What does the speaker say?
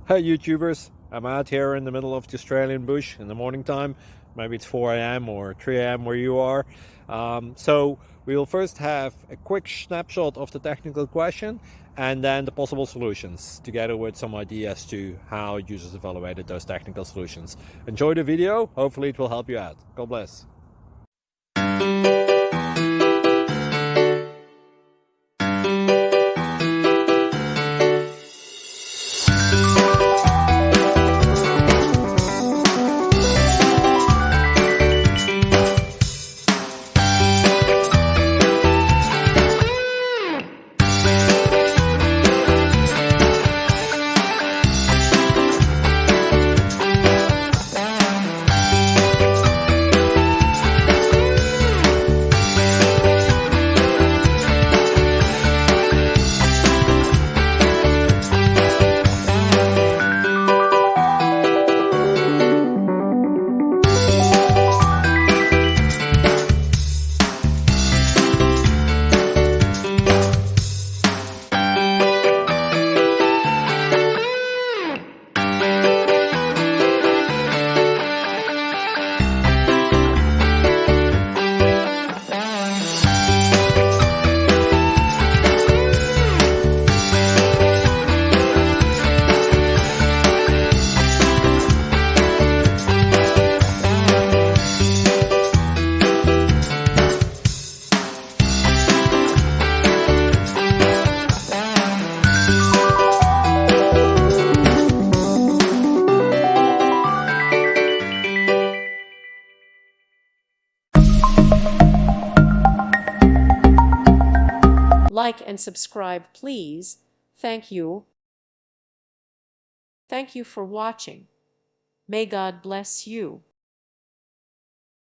Hey YouTubers, I'm out here in the middle of the Australian bush in the morning time. Maybe it's 4 a.m. or 3 a.m. where you are. So we'll first have a quick snapshot of the technical question and then the possible solutions, together with some ideas to how users evaluated those technical solutions. Enjoy the video, hopefully it will help you out. God bless. Like and subscribe, please. Thank you. Thank you for watching. May God bless you.